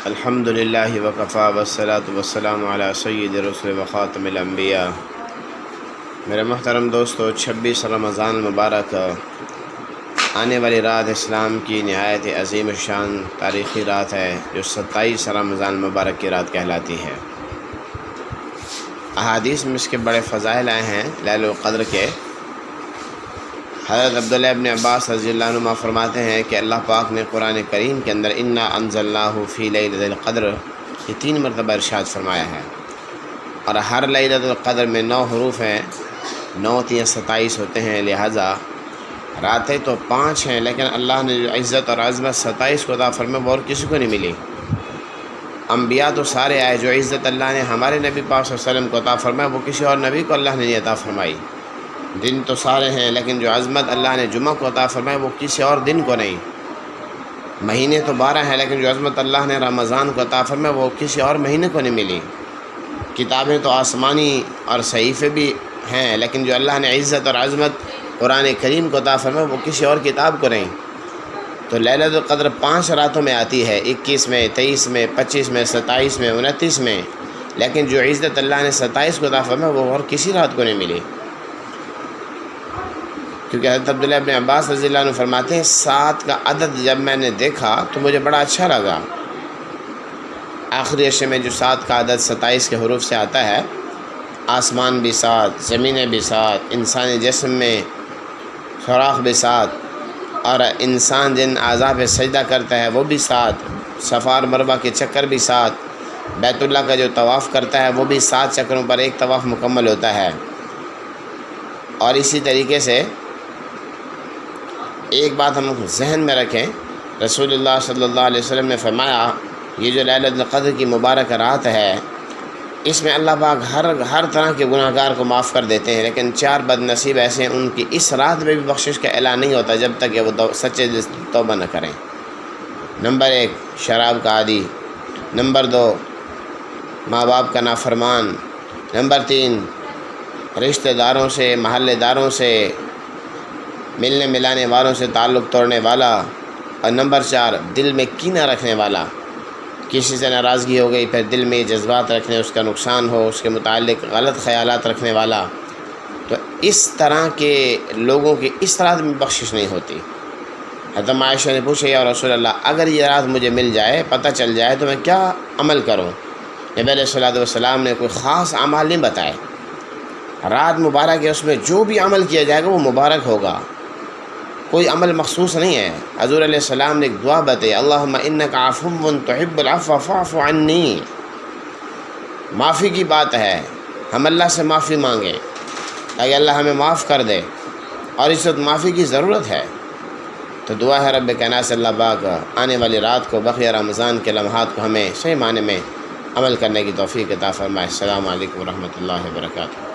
الحمدللہ وکفیٰ والصلاۃ والسلام علی سید رسول وخاتم الانبیاء۔ میرے محترم دوستو، 26 رمضان المبارک آنے والی رات اسلام کی نہایت عظیم الشان تاریخی رات ہے، جو 27 رمضان المبارک کی رات کہلاتی ہے۔ احادیث میں اس کے بڑے فضائل آئے ہیں لیلۃ القدر کے۔ حضرت عبداللہ ابن عباس رضی اللہ عنہ فرماتے ہیں کہ اللہ پاک نے قرآن کریم کے اندر انا انزلناہ فی لیلۃ القدر یہ 3 مرتبہ ارشاد فرمایا ہے، اور ہر لیلۃ القدر میں 9 حروف ہیں، 9 3 27 ہوتے ہیں، لہٰذا راتیں تو 5 ہیں، لیکن اللہ نے جو عزت اور عظمت 27 کو عطا فرمایا وہ اور کسی کو نہیں ملی۔ انبیاء تو سارے آئے، جو عزت اللہ نے ہمارے نبی پاک صلی اللہ علیہ وسلم کو عطا فرمایا وہ کسی اور نبی کو اللہ نے نہیں عطا فرمائی۔ دن تو سارے ہیں، لیکن جو عظمت اللہ نے جمعہ کو عطا فرمایا وہ کسی اور دن کو نہیں۔ مہینے تو 12 ہیں، لیکن جو عظمت اللہ نے رمضان کو عطا فرمایا وہ کسی اور مہینے کو نہیں ملی۔ کتابیں تو آسمانی اور صحیفے بھی ہیں، لیکن جو اللہ نے عزت اور عظمت قرآن کریم کو عطا فرمایا وہ کسی اور کتاب کو نہیں۔ تو لیلۃ القدر 5 راتوں میں آتی ہے، 21 میں، 23 میں، 25 میں، 27 میں، 29 میں، لیکن جو عزت اللہ نے 27 کو عطا فرمایا وہ اور کسی رات کو نہیں ملی۔ کیونکہ حضرت عبداللہ ابن عباس رضی اللہ عنہ فرماتے ہیں 7 کا عدد جب میں نے دیکھا تو مجھے بڑا اچھا لگا۔ آخری عشرے میں جو 7 کا عدد 27 کے حروف سے آتا ہے، آسمان بھی 7، زمینیں بھی 7، انسانی جسم میں سوراخ بھی 7، اور انسان جن اعضاء پہ سجدہ کرتا ہے وہ بھی 7، صفا اور مروہ کے چکر بھی 7، بیت اللہ کا جو طواف کرتا ہے وہ بھی 7 چکروں پر ایک طواف مکمل ہوتا ہے۔ اور اسی طریقے سے ایک بات ہم ذہن میں رکھیں، رسول اللہ صلی اللہ علیہ وسلم نے فرمایا یہ جو لیلۃ القدر کی مبارک رات ہے، اس میں اللہ پاک ہر طرح کے گناہ گار کو معاف کر دیتے ہیں، لیکن 4 بد نصیب ایسے ہیں ان کی اس رات میں بھی بخشش کا اعلان نہیں ہوتا جب تک کہ وہ سچے دل سے توبہ نہ کریں۔ نمبر 1 شراب کا عادی، نمبر 2 ماں باپ کا نافرمان، نمبر 3 رشتہ داروں سے، محلے داروں سے، ملنے ملانے والوں سے تعلق توڑنے والا، اور نمبر 4 دل میں کینہ رکھنے والا۔ کسی سے ناراضگی ہو گئی، پھر دل میں جذبات رکھنے، اس کا نقصان ہو، اس کے متعلق غلط خیالات رکھنے والا، تو اس طرح کے لوگوں کی اس رات میں بخشش نہیں ہوتی۔ حضرت عائشہ نے پوچھا یا رسول اللہ اگر یہ رات مجھے مل جائے، پتہ چل جائے تو میں کیا عمل کروں؟ نبی علیہ الصلوۃ والسلام نے کوئی خاص اعمال نہیں بتائے۔ رات مبارک ہے، اس میں جو بھی عمل کیا جائے گا وہ مبارک ہوگا، کوئی عمل مخصوص نہیں ہے۔ حضور علیہ السلام نے ایک دعا بتائی، اللہم انک عفو تحب العفو فاعف عنی۔ معافی کی بات ہے، ہم اللہ سے معافی مانگیں تاکہ اللہ ہمیں معاف کر دے، اور اس وقت معافی کی ضرورت ہے۔ تو دعا ہے رب کائنات سے اللہ پاک آنے والی رات کو، بقیہ رمضان کے لمحات کو ہمیں صحیح معنی میں عمل کرنے کی توفیق عطا فرمائے۔ السلام علیکم ورحمۃ اللہ وبرکاتہ۔